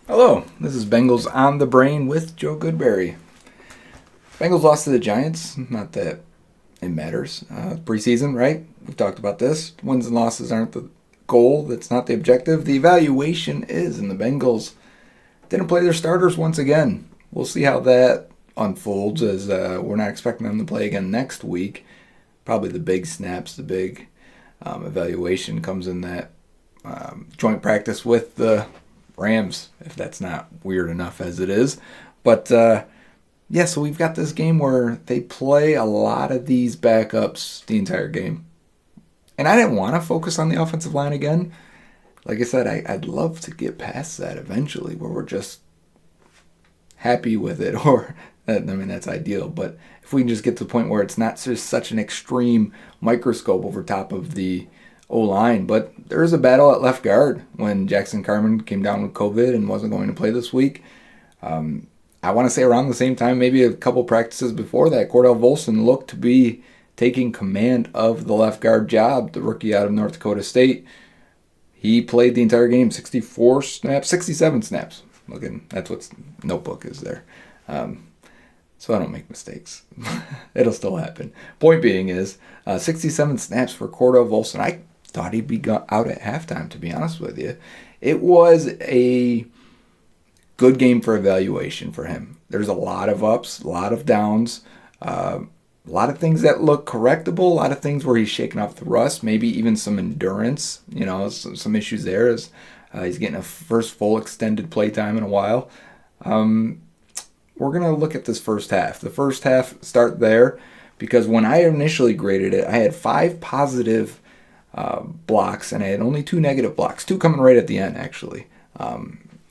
Hello, this is Bengals on the Brain with Joe Goodberry. Bengals lost to the Giants. Not that it matters. Preseason, right? We've talked about this. Wins and losses aren't the goal. That's not the objective. The evaluation is, and the Bengals didn't play their starters once again. We'll see how that unfolds as we're not expecting them to play again next week. Probably the big snaps, the big evaluation comes in that joint practice with the Rams, if that's not weird enough as it is. But yeah, so we've got this game where they play a lot of these backups the entire game. And I didn't want to focus on the offensive line again. Like I said, I'd love to get past that eventually where we're just happy with it, or I mean, that's ideal. But if we can just get to the point where it's not just such an extreme microscope over top of the O-line. But there was a battle at left guard when Jackson Carman came down with COVID and wasn't going to play this week. I want to say around the same time, maybe a couple practices before that, Cordell Volson looked to be taking command of the left guard job, the rookie out of North Dakota State. He played the entire game, 64 snaps, 67 snaps. Looking, that's what notebook is there. So I don't make mistakes. It'll still happen. Point being is 67 snaps for Cordell Volson. I thought he'd be out at halftime, to be honest with you. It was a good game for evaluation for him. There's a lot of ups, a lot of downs, a lot of things that look correctable, a lot of things where he's shaking off the rust, maybe even some endurance, some issues there as he's getting a first full extended play time in a while. We're going to look at this first half. The first half, start there, because when I initially graded it, I had 5 positive blocks and I had only 2 negative blocks, 2 coming right at the end, actually.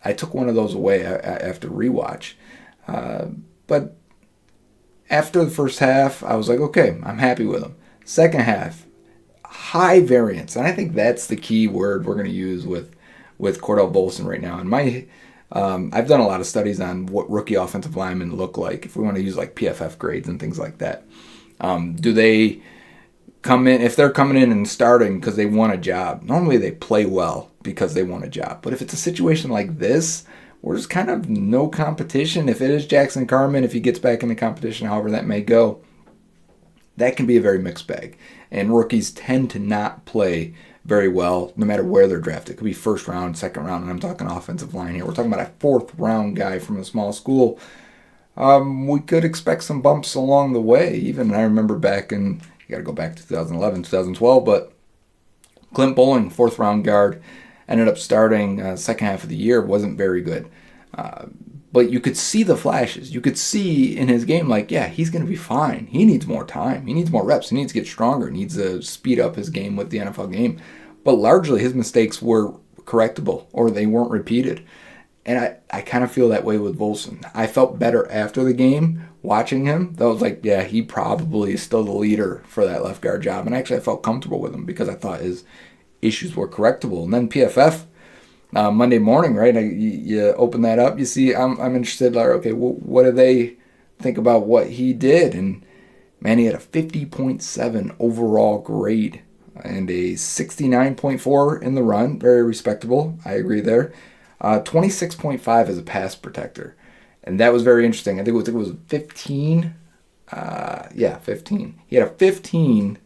I took one of those away after rewatch. But after the first half, I was like, okay, I'm happy with them. Second half, high variance. And I think that's the key word we're going to use with Cordell Volson right now. And I've done a lot of studies on what rookie offensive linemen look like, if we want to use like PFF grades and things like that. Do they come in, if they're coming in and starting because they want a job, normally they play well because they want a job. But if it's a situation like this, where there's kind of no competition, if it is Jackson Carman, if he gets back in the competition, however that may go, that can be a very mixed bag. And rookies tend to not play very well, no matter where they're drafted. It could be first round, second round, and I'm talking offensive line here. We're talking about a 4th round guy from a small school. We could expect some bumps along the way. Even I remember back in, you got to go back to 2011, 2012, but Clint Bowling, 4th round guard, ended up starting second half of the year, wasn't very good. But you could see the flashes. You could see in his game, like, yeah, he's going to be fine. He needs more time. He needs more reps. He needs to get stronger. He needs to speed up his game with the NFL game. But largely, his mistakes were correctable or they weren't repeated. And I kind of feel that way with Volson. I felt better after the game watching him. That was like, yeah, he probably is still the leader for that left guard job. And actually, I felt comfortable with him because I thought his issues were correctable. And then PFF, Monday morning, right? You open that up, you see, I'm interested, like, okay, what do they think about what he did? And man, he had a 50.7 overall grade and a 69.4 in the run. Very respectable. I agree there. 26.5 as a pass protector. And that was very interesting. I think it was 15. 15. He had a 15.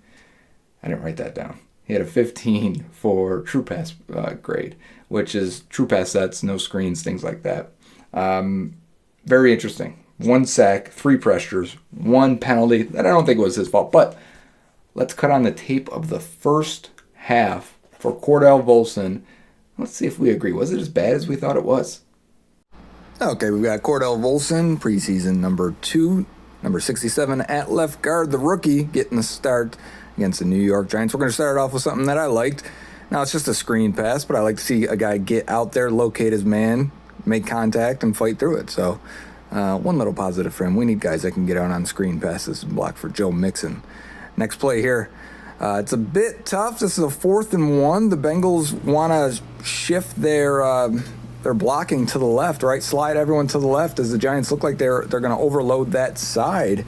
I didn't write that down. He had a 15 for true pass grade, which is true pass sets, no screens, things like that. Very interesting. 1 sack, 3 pressures, 1 penalty. That I don't think was his fault. But let's cut on the tape of the first half for Cordell Volson. Let's see if we agree. Was it as bad as we thought it was? Okay, we've got Cordell Volson, preseason number 2, number 67 at left guard, the rookie, getting the start against the New York Giants. We're going to start off with something that I liked. Now, it's just a screen pass, but I like to see a guy get out there, locate his man, make contact, and fight through it. So, one little positive for him. We need guys that can get out on screen passes and block for Joe Mixon. Next play here. It's a bit tough. This is a 4th and 1. The Bengals want to shift their blocking to the left, right? Slide everyone to the left as the Giants look like they're going to overload that side.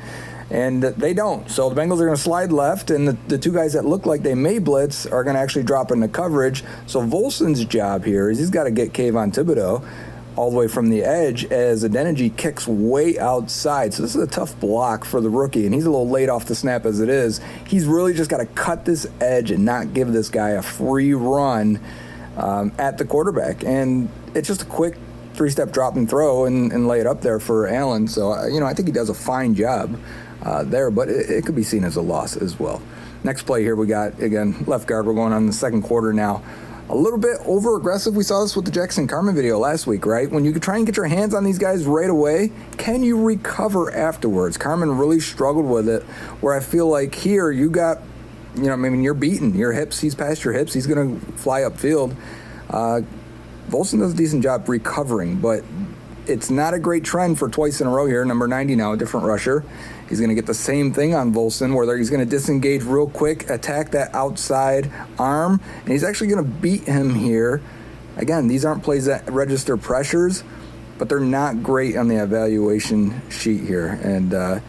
And they don't. So the Bengals are going to slide left, and the 2 guys that look like they may blitz are going to actually drop into coverage. So Volson's job here is he's got to get Kayvon Thibodeau all the way from the edge as Adeniji kicks way outside. So this is a tough block for the rookie, and he's a little late off the snap as it is. He's really just got to cut this edge and not give this guy a free run at the quarterback. And it's just a quick three-step drop and throw and lay it up there for Allen. So, I think he does a fine job there, but it could be seen as a loss as well. Next play here we got, again, left guard. We're going on the second quarter now. A little bit over-aggressive. We saw this with the Jackson Carman video last week, right? When you could try and get your hands on these guys right away, can you recover afterwards? Carman really struggled with it, where I feel like here you got, you're beaten. Your hips, he's past your hips. He's going to fly upfield. Volson does a decent job recovering, but it's not a great trend for twice in a row here. Number 90 now, a different rusher. He's going to get the same thing on Volson, where he's going to disengage real quick, attack that outside arm, and he's actually going to beat him here. Again, these aren't plays that register pressures, but they're not great on the evaluation sheet here. And, I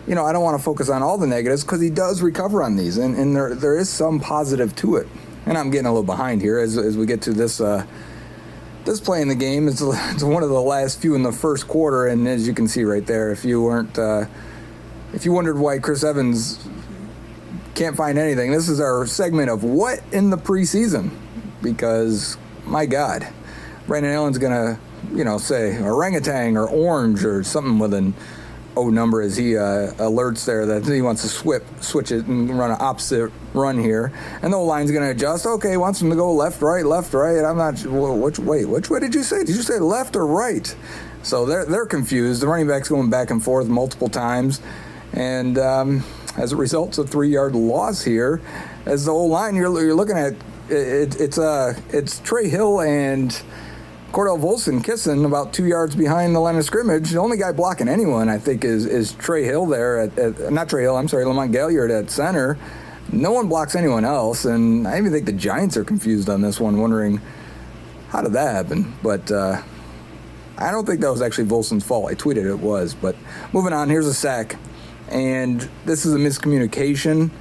don't want to focus on all the negatives because he does recover on these, and there is some positive to it. And I'm getting a little behind here as we get to this this play in the game. It's one of the last few in the first quarter, and as you can see right there, if you wondered why Chris Evans can't find anything, this is our segment of what in the preseason, because my God, Brandon Allen's gonna say orangutan or orange or something with an O number as he alerts there that he wants to switch it and run an opposite run here. And the line's going to adjust. Okay, he wants him to go left, right. I'm not sure. Which way did you say? Did you say left or right? So they're confused. The running back's going back and forth multiple times. And as a result, it's a 3-yard loss here. As the whole line you're looking at, it's Trey Hill and Cordell Volson kissing about 2 yards behind the line of scrimmage. The only guy blocking anyone, I think, is Trey Hill there not Trey Hill, I'm sorry, Lamont Galliard at center. No one blocks anyone else, and I even think the Giants are confused on this one, wondering how did that happen. But I don't think that was actually Volson's fault. I tweeted it was. But moving on, here's a sack, and this is a miscommunication.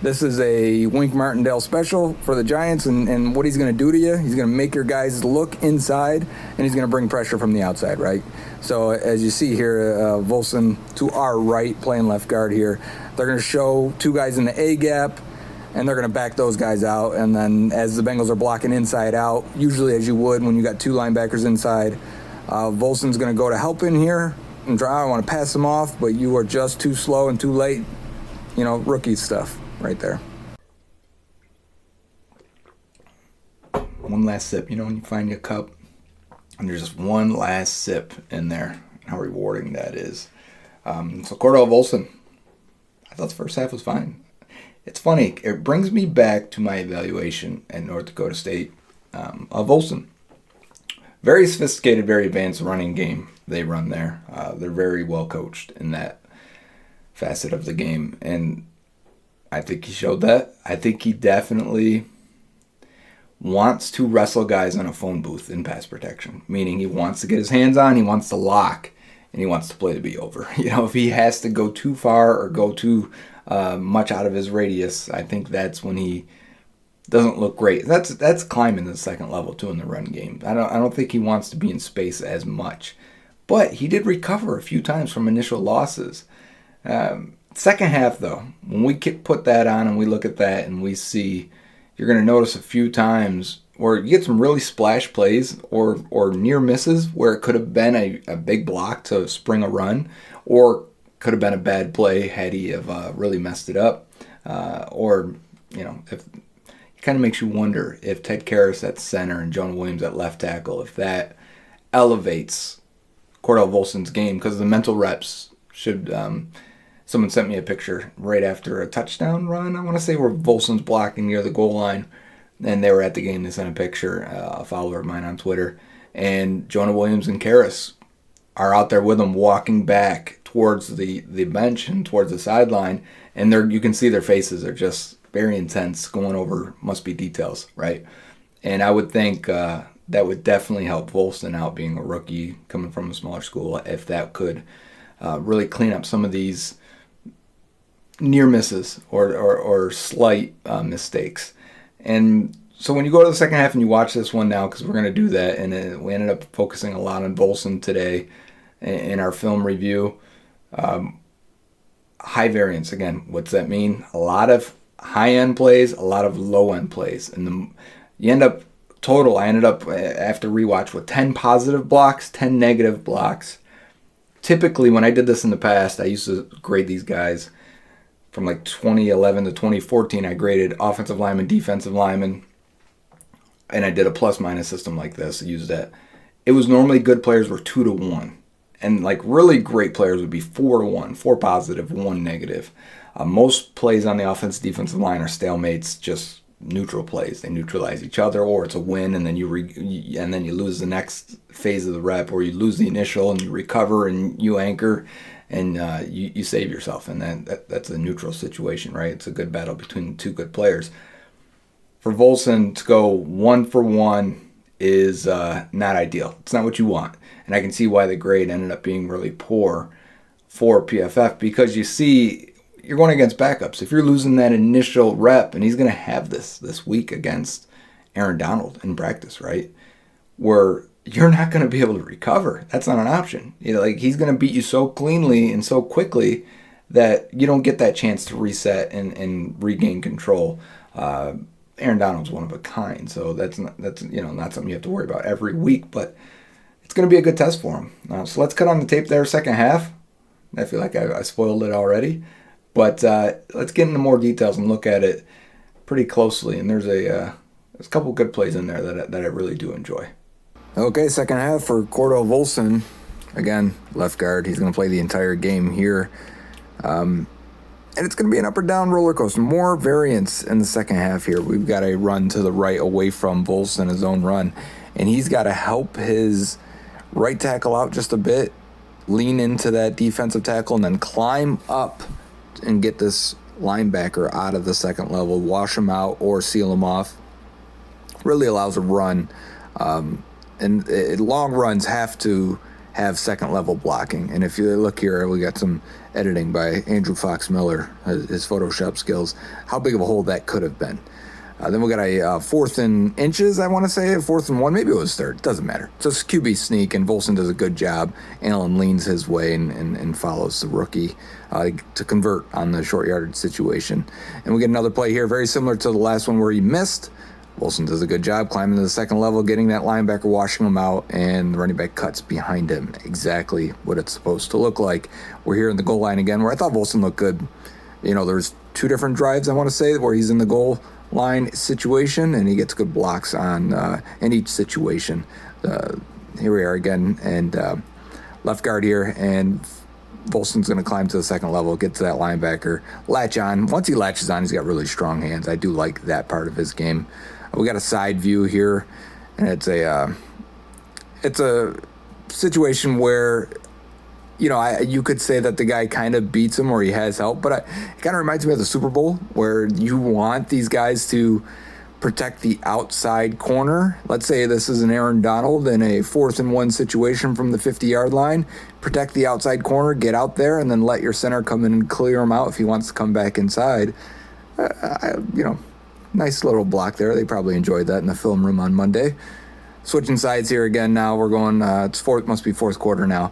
This is a Wink Martindale special for the Giants, and what he's going to do to you, he's going to make your guys look inside, and he's going to bring pressure from the outside, right? So as you see here, Volson to our right, playing left guard here. They're going to show two guys in the A gap, and they're going to back those guys out. And then as the Bengals are blocking inside out, usually as you would when you got two linebackers inside, Volson's going to go to help in here and try. I don't want to pass him off, but you are just too slow and too late. Rookie stuff. Right there. One last sip. When you find your cup and there's just one last sip in there, how rewarding that is. So Cordell Volson, I thought the first half was fine. It's funny. It brings me back to my evaluation at North Dakota State of Volson. Very sophisticated, very advanced running game they run there. They're very well coached in that facet of the game, and I think he showed that. I think he definitely wants to wrestle guys in a phone booth in pass protection, meaning he wants to get his hands on, he wants to lock, and he wants the play to be over. If he has to go too far or go too much out of his radius, I think that's when he doesn't look great. That's climbing the second level too in the run game. I don't think he wants to be in space as much, but he did recover a few times from initial losses. Second half, though, when we put that on and we look at that and we see, you're going to notice a few times where you get some really splash plays or near misses where it could have been a big block to spring a run, or could have been a bad play had he have really messed it up. If it kind of makes you wonder if Ted Karras at center and Jonah Williams at left tackle, if that elevates Cordell Volson's game, because the mental reps should... Someone sent me a picture right after a touchdown run, I want to say, where Volson's blocking near the goal line, and they were at the game. They sent a picture, a follower of mine on Twitter, and Jonah Williams and Karras are out there with him, walking back towards the bench and towards the sideline, and you can see their faces are just very intense, going over must be details, right? And I would think that would definitely help Volson out, being a rookie coming from a smaller school, if that could really clean up some of these near misses or slight mistakes. And So when you go to the second half and you watch this one now, because we're going to do that, and we ended up focusing a lot on Volson today in our film review. High variance, again, what's that mean? A lot of high-end plays, a lot of low-end plays. And I ended up, after rewatch, with 10 positive blocks, 10 negative blocks. Typically, when I did this in the past, I used to grade these guys from like 2011 to 2014. I graded offensive lineman, defensive lineman, and I did a plus-minus system like this. I used that. It was normally good players were 2 to 1. And like really great players would be 4 to 1, 4 positive, 1 negative. Most plays on the offensive defensive line are stalemates, just neutral plays. They neutralize each other, or it's a win, and then you lose the next phase of the rep, or you lose the initial and you recover and you anchor, and you save yourself. And that's a neutral situation, right? It's a good battle between two good players. For Volson to go 1 for 1 is not ideal. It's not what you want. And I can see why the grade ended up being really poor for PFF, because you see, you're going against backups. If you're losing that initial rep, and he's going to have this week against Aaron Donald in practice, right? Where you're not going to be able to recover. That's not an option. Like he's going to beat you so cleanly and so quickly that you don't get that chance to reset and regain control. Aaron Donald's one of a kind, so that's not something you have to worry about every week, but it's going to be a good test for him. So let's cut on the tape there, second half. I feel like I spoiled it already, but let's get into more details and look at it pretty closely. And there's a couple good plays in there that I really do enjoy. Okay, second half for Cordell Volson. Again, left guard. He's going to play the entire game here. And it's going to be an up or down roller coaster. More variance in the second half here. We've got a run to the right away from Volson, his own run. And he's got to help his right tackle out just a bit, lean into that defensive tackle, and then climb up and get this linebacker out of the second level, wash him out or seal him off. Really allows a run. Long runs have to have second level blocking. And if you look here, we got some editing by Andrew Fox Miller, his Photoshop skills, how big of a hole that could have been. Then we got a 4th and inches, I want to say, 4th and 1, maybe it was 3rd, doesn't matter. It's just QB sneak, and Volson does a good job. Allen leans his way and follows the rookie to convert on the short yardage situation. And we get another play here, very similar to the last one where he missed. Volson does a good job climbing to the second level, getting that linebacker, washing him out, and the running back cuts behind him. Exactly what it's supposed to look like. We're here in the goal line again, where I thought Volson looked good. There's 2 different drives, I want to say, where he's in the goal line situation, and he gets good blocks on in each situation. Here we are again, and left guard here, and Volson's going to climb to the second level, get to that linebacker, latch on. Once he latches on, he's got really strong hands. I do like that part of his game. We got a side view here, and it's a situation where you could say that the guy kind of beats him or he has help, but it kind of reminds me of the Super Bowl, where you want these guys to protect the outside corner. Let's say this is an Aaron Donald in a 4th and 1 situation from the 50-yard line. Protect the outside corner, get out there, and then let your center come in and clear him out if he wants to come back inside. Nice little block there. They probably enjoyed that in the film room on Monday. Switching sides here again now. We're going, must be 4th quarter now.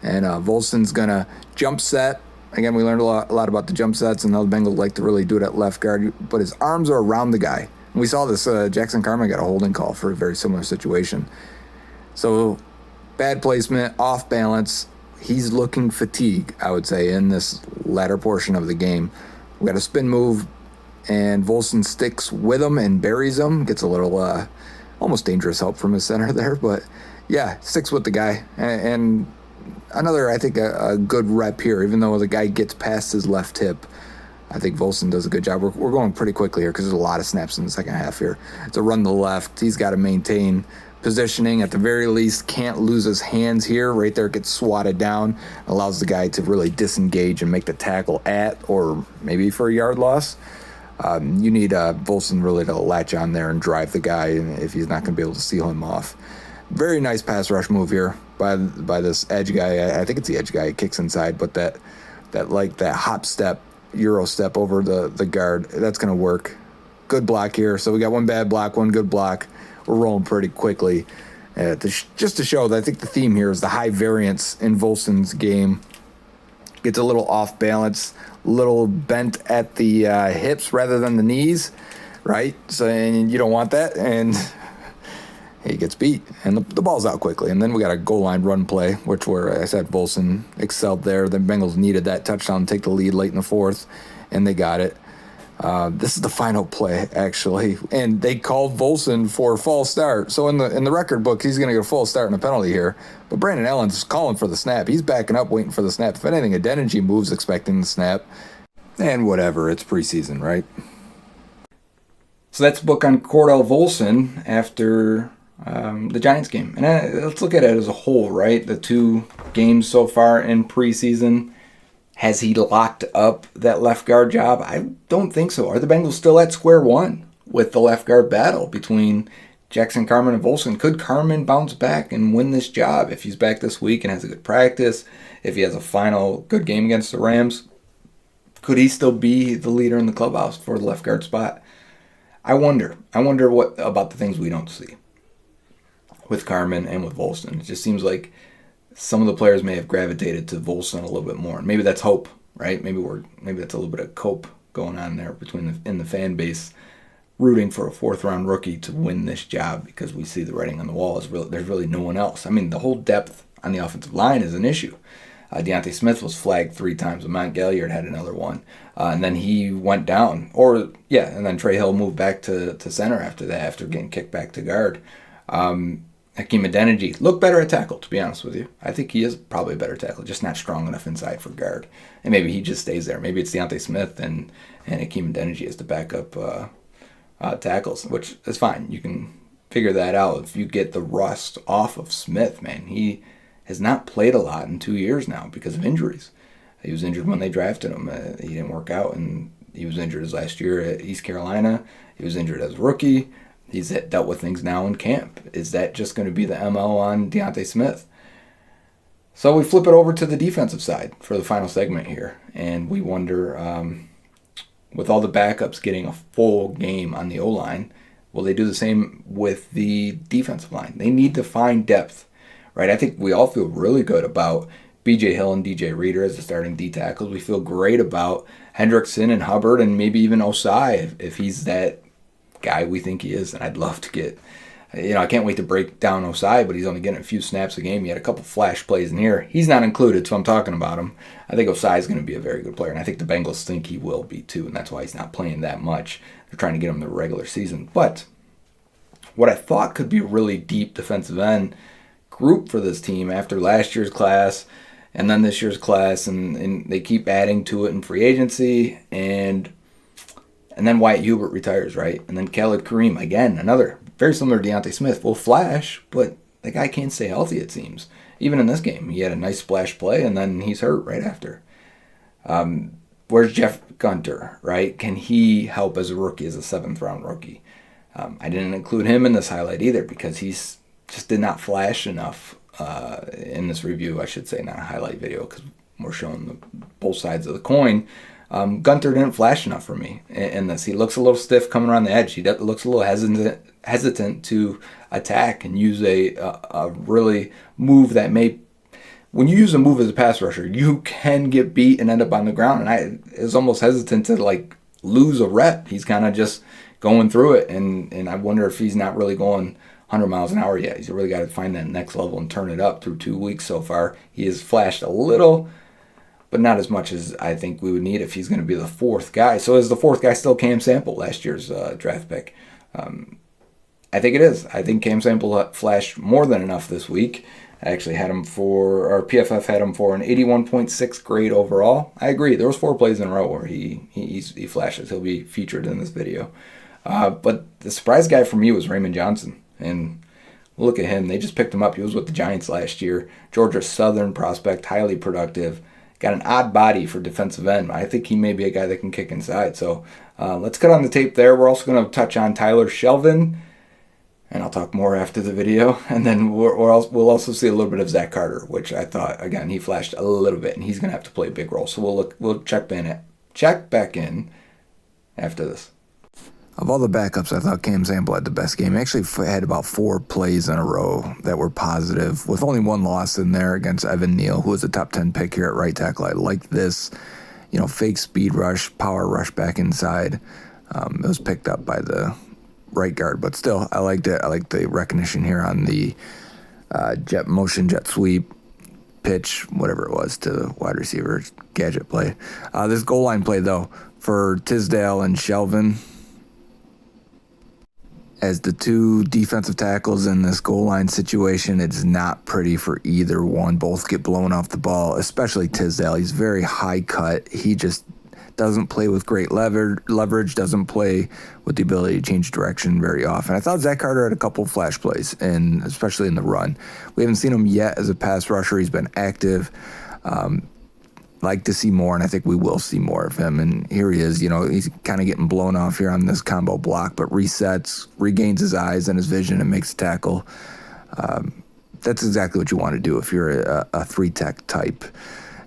And Volson's going to jump set. Again, we learned a lot about the jump sets, and the Bengals like to really do it at left guard. But his arms are around the guy. And we saw this. Jackson Carman got a holding call for a very similar situation. So bad placement, off balance. He's looking fatigued, I would say, in this latter portion of the game. We got a spin move, and Volson sticks with him and buries him. Gets a little almost dangerous help from his center there. But, yeah, sticks with the guy. And another, I think, a good rep here, even though the guy gets past his left hip. I think Volson does a good job. We're going pretty quickly here because there's a lot of snaps in the second half here. It's a run to the left. He's got to maintain positioning. At the very least, can't lose his hands here. Right there, gets swatted down. Allows the guy to really disengage and make the tackle at, or maybe for a yard loss. You need Volson really to latch on there and drive the guy, and if he's not going to be able to seal him off. Very nice pass rush move here by this edge guy. I think it's the edge guy. He kicks inside, but that hop step, Euro step over the guard, that's going to work. good block here. So we got one bad block, one good block. We're rolling pretty quickly. Just to show that I think the theme here is the high variance in Volson's game. Gets a little off balance, a little bent at the hips rather than the knees, right? So, and you don't want that, and he gets beat, and the ball's out quickly. And then we got a goal line run play, which where I said Volson excelled there. The Bengals needed that touchdown to take the lead late in the fourth, and they got it. This is the final play, actually, and they called Volson for a false start. So in the record book, he's going to get a false start and a penalty here. But Brandon Allen's calling for the snap. He's backing up, waiting for the snap. If anything, Adeniji moves expecting the snap. And whatever, it's preseason, right? So that's the book on Cordell Volson after the Giants game. And let's look at it as a whole, right? The 2 games so far in preseason. Has he locked up that left guard job? I don't think so. Are the Bengals still at square one with the left guard battle between Jackson Carman and Volson? Could Carman bounce back and win this job if he's back this week and has a good practice? If he has a final good game against the Rams? Could he still be the leader in the clubhouse for the left guard spot? I wonder. I wonder what about the things we don't see with Carman and with Volson. It just seems like some of the players may have gravitated to Volson a little bit more. Maybe that's hope, right? Maybe that's a little bit of cope going on there in the fan base, rooting for a 4th-round rookie to win this job because we see the writing on the wall. There's really no one else. I mean, the whole depth on the offensive line is an issue. Deontay Smith was flagged 3 times. Mount Galliard had another one. And then he went down. And then Trey Hill moved back to center after that, after getting kicked back to guard. Hakeem Adeniji looked better at tackle, to be honest with you. I think he is probably a better tackle, just not strong enough inside for guard. And maybe he just stays there. Maybe it's Deontay Smith and Hakeem Adeniji as the backup tackles, which is fine. You can figure that out if you get the rust off of Smith, man. He has not played a lot in 2 years now because of injuries. He was injured when they drafted him. He didn't work out, and he was injured his last year at East Carolina. He was injured as a rookie. He's dealt with things now in camp. Is that just going to be the MO on Deontay Smith? So we flip it over to the defensive side for the final segment here, and we wonder, with all the backups getting a full game on the O-line, will they do the same with the defensive line? They need to find depth, right? I think we all feel really good about B.J. Hill and D.J. Reader as the starting D tackles. We feel great about Hendrickson and Hubbard and maybe even Osai if he's that guy we think he is. And I'd love to get, I can't wait to break down Osai, but he's only getting a few snaps a game. He had a couple flash plays in here. He's not included, so I'm talking about him. I think Osai is going to be a very good player, and I think the Bengals think he will be too, and that's why he's not playing that much. They're trying to get him the regular season. But what I thought could be a really deep defensive end group for this team after last year's class and then this year's class, and they keep adding to it in free agency, and then Wyatt Hubert retires, right? And then Khalid Kareem, again, another very similar to Deontay Smith, will flash, but the guy can't stay healthy, it seems. Even in this game, he had a nice splash play, and then he's hurt right after. Where's Jeff Gunter, right? Can he help as a rookie, as a 7th-round rookie? I didn't include him in this highlight either because he's just did not flash enough in this review, I should say, not a highlight video because we're showing both sides of the coin. Gunter didn't flash enough for me in this. He looks a little stiff coming around the edge. He looks a little hesitant to attack and use a really move that may. When you use a move as a pass rusher, you can get beat and end up on the ground. And I is almost hesitant to lose a rep. He's kind of just going through it, and I wonder if he's not really going 100 miles an hour yet. He's really got to find that next level and turn it up through 2 weeks so far. He has flashed a little, but not as much as I think we would need if he's going to be the 4th guy. So is the 4th guy still Cam Sample, last year's draft pick? I think it is. I think Cam Sample flashed more than enough this week. I actually had him PFF had him for an 81.6 grade overall. I agree. There was 4 plays in a row where he flashes. He'll be featured in this video. But the surprise guy for me was Raymond Johnson. And look at him. They just picked him up. He was with the Giants last year. Georgia Southern prospect, highly productive. Got an odd body for defensive end. I think he may be a guy that can kick inside. So let's cut on the tape there. We're also going to touch on Tyler Shelvin. And I'll talk more after the video. And then we'll also see a little bit of Zach Carter, which I thought, again, he flashed a little bit. And he's going to have to play a big role. So we'll check back in after this. Of all the backups, I thought Cam Sample had the best game. He actually had about 4 plays in a row that were positive, with only 1 loss in there against Evan Neal, who was a top 10 pick here at right tackle. I like this, fake speed rush, power rush back inside. It was picked up by the right guard, but still, I liked it. I like the recognition here on the jet sweep, pitch, whatever it was, to the wide receiver, gadget play. This goal line play, though, for Tisdale and Shelvin, as the 2 defensive tackles in this goal line situation, it's not pretty for either one. Both get blown off the ball, especially Tisdale. He's very high cut. He just doesn't play with great leverage, doesn't play with the ability to change direction very often. I thought Zach Carter had a couple flash plays, and especially in the run. We haven't seen him yet as a pass rusher. He's been active. Like to see more, and I think we will see more of him. And here he is, he's kind of getting blown off here on this combo block, but resets, regains his eyes and his vision, and makes a tackle. That's exactly what you want to do if you're a 3-tech type.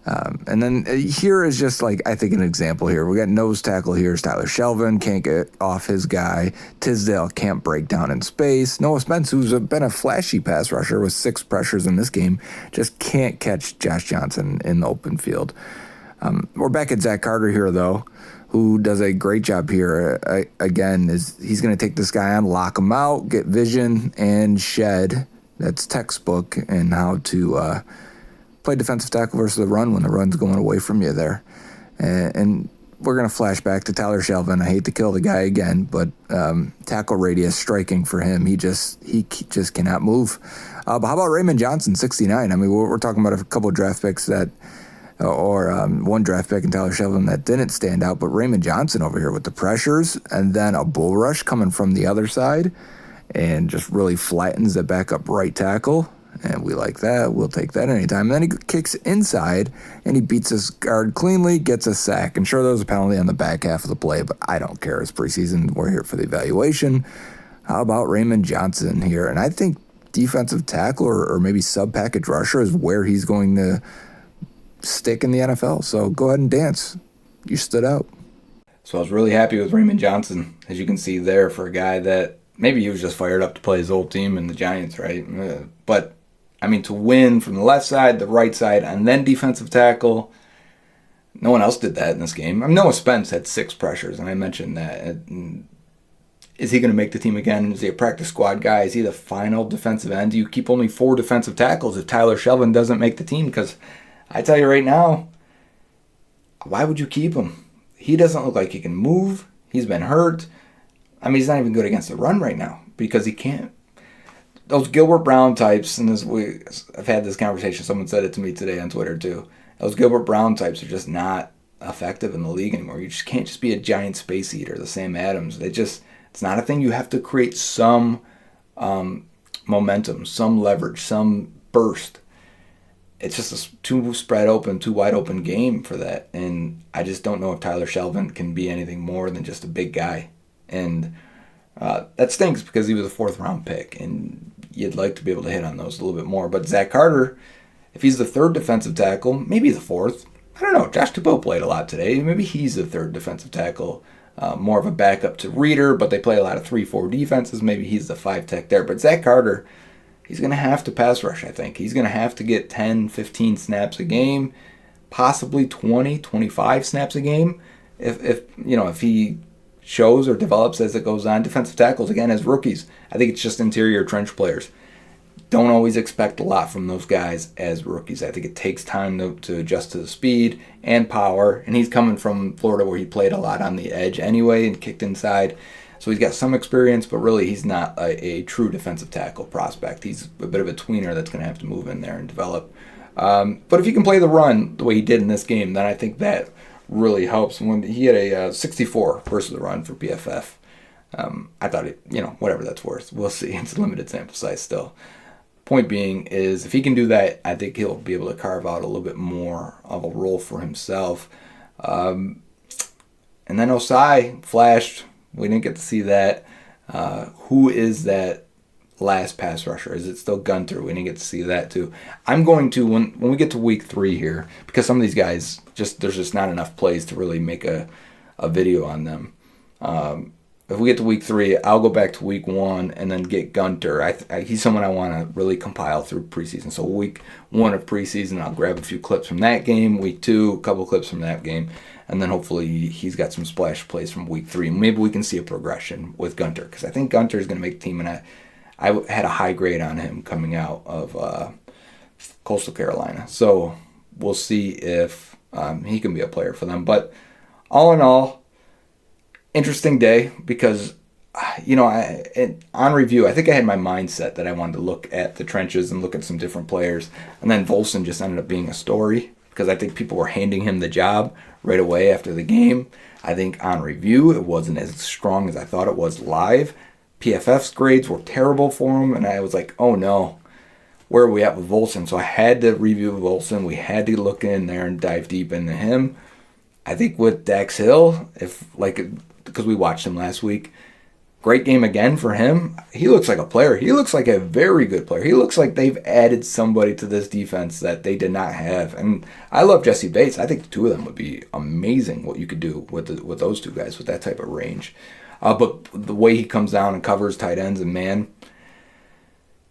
And then here is just I think an example here. We got nose tackle here is Tyler Shelvin, can't get off his guy. Tisdale can't break down in space. Noah Spence, who's been a flashy pass rusher with 6 pressures in this game, just can't catch Josh Johnson in the open field. We're back at Zach Carter here, though, who does a great job here. Again, he's going to take this guy on, lock him out, get vision, and shed. That's textbook in how to play defensive tackle versus the run when the run's going away from you there. And we're going to flash back to Tyler Shelvin. I hate to kill the guy again, but tackle radius striking for him. He just cannot move. But how about Raymond Johnson, 69? I mean, we're talking about a couple of draft picks or 1 draft pick in Tyler Shelvin that didn't stand out, but Raymond Johnson over here with the pressures and then a bull rush coming from the other side and just really flattens the backup right tackle. And we like that. We'll take that anytime. And then he kicks inside, and he beats his guard cleanly, gets a sack. And sure, there was a penalty on the back half of the play, but I don't care. It's preseason. We're here for the evaluation. How about Raymond Johnson here? And I think defensive tackle or maybe sub-package rusher is where he's going to stick in the NFL. So go ahead and dance. You stood out. So I was really happy with Raymond Johnson, as you can see there, for a guy that maybe he was just fired up to play his old team in the Giants, right? But I mean, to win from the left side, the right side, and then defensive tackle, no one else did that in this game. I mean, Noah Spence had 6 pressures, and I mentioned that. Is he going to make the team again? Is he a practice squad guy? Is he the final defensive end? Do you keep only 4 defensive tackles if Tyler Shelvin doesn't make the team? Because I tell you right now, why would you keep him? He doesn't look like he can move. He's been hurt. I mean, he's not even good against the run right now because he can't. Those Gilbert Brown types, and I've had this conversation. Someone said it to me today on Twitter too. Those Gilbert Brown types are just not effective in the league anymore. You just can't just be a giant space eater, the Sam Adams. It's not a thing. You have to create some momentum, some leverage, some burst. It's just a too spread open, too wide open game for that. And I just don't know if Tyler Shelvin can be anything more than just a big guy. And that stinks because he was a 4th round pick, and you'd like to be able to hit on those a little bit more. But Zach Carter, if he's the 3rd defensive tackle, maybe the 4th. I don't know. Josh Tupou played a lot today. Maybe he's the 3rd defensive tackle, more of a backup to Reeder, but they play a lot of 3-4 defenses. Maybe he's the 5-tech there. But Zach Carter, he's going to have to pass rush, I think. He's going to have to get 10, 15 snaps a game, possibly 20, 25 snaps a game. If he shows or develops as it goes on. Defensive tackles, again, as rookies, I think it's just interior trench players. Don't always expect a lot from those guys as rookies. I think it takes time to adjust to the speed and power. And he's coming from Florida where he played a lot on the edge anyway and kicked inside. So he's got some experience, but really he's not a true defensive tackle prospect. He's a bit of a tweener that's going to have to move in there and develop. But if he can play the run the way he did in this game, then I think that really helps. When he had a 64 versus the run for PFF. I thought whatever that's worth. We'll see. It's a limited sample size still. Point being is if he can do that, I think he'll be able to carve out a little bit more of a role for himself. And then Osai flashed. We didn't get to see that. Who is that last pass rusher? Is it still Gunter? We didn't get to see that too. I'm going to, when we get to week 3 here, because some of these guys, there's just not enough plays to really make a video on them. if we get to week 3, I'll go back to week 1 and then get Gunter. He's someone I want to really compile through preseason. So week 1 of preseason, I'll grab a few clips from that game. Week 2, a couple clips from that game. And then hopefully he's got some splash plays from week 3. Maybe we can see a progression with Gunter, because I think Gunter is going to make the team, and I had a high grade on him coming out of Coastal Carolina. So we'll see if he can be a player for them. But all in all, interesting day, because on review, I think I had my mindset that I wanted to look at the trenches and look at some different players, and then Volson just ended up being a story, because I think people were handing him the job right away after the game. I think on review, it wasn't as strong as I thought it was live. PFF's grades were terrible for him, and I was like, oh no, where are we at with Volson? So I had to review Volson. We had to look in there and dive deep into him. I think with Dax Hill, because we watched him last week, great game again for him. He looks like a player. He looks like a very good player. He looks like they've added somebody to this defense that they did not have. And I love Jesse Bates. I think the two of them would be amazing, what you could do with those two guys with that type of range. But the way he comes down and covers tight ends, and man,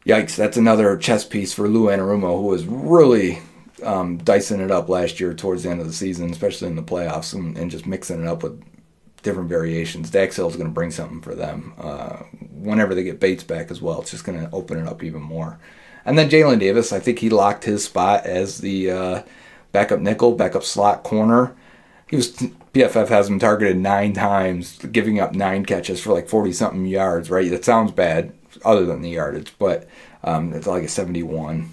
yikes, that's another chess piece for Lou Anarumo, who was really dicing it up last year towards the end of the season, especially in the playoffs, and just mixing it up with different variations. Dax Hill is going to bring something for them. Whenever they get Bates back as well, it's just going to open it up even more. And then Jalen Davis, I think he locked his spot as the backup nickel, backup slot corner. PFF has him targeted 9 times, giving up 9 catches for like 40-something yards, right? That sounds bad, other than the yardage, but it's like a 71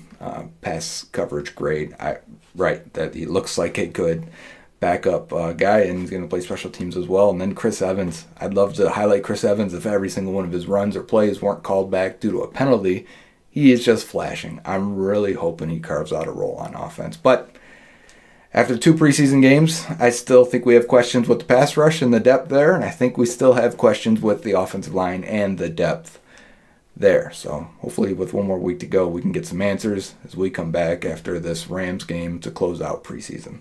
pass coverage grade. That he looks like a good backup guy, and he's going to play special teams as well. And then Chris Evans. I'd love to highlight Chris Evans if every single one of his runs or plays weren't called back due to a penalty. He is just flashing. I'm really hoping he carves out a role on offense. But after 2 preseason games, I still think we have questions with the pass rush and the depth there, and I think we still have questions with the offensive line and the depth there. So hopefully with 1 more week to go, we can get some answers as we come back after this Rams game to close out preseason.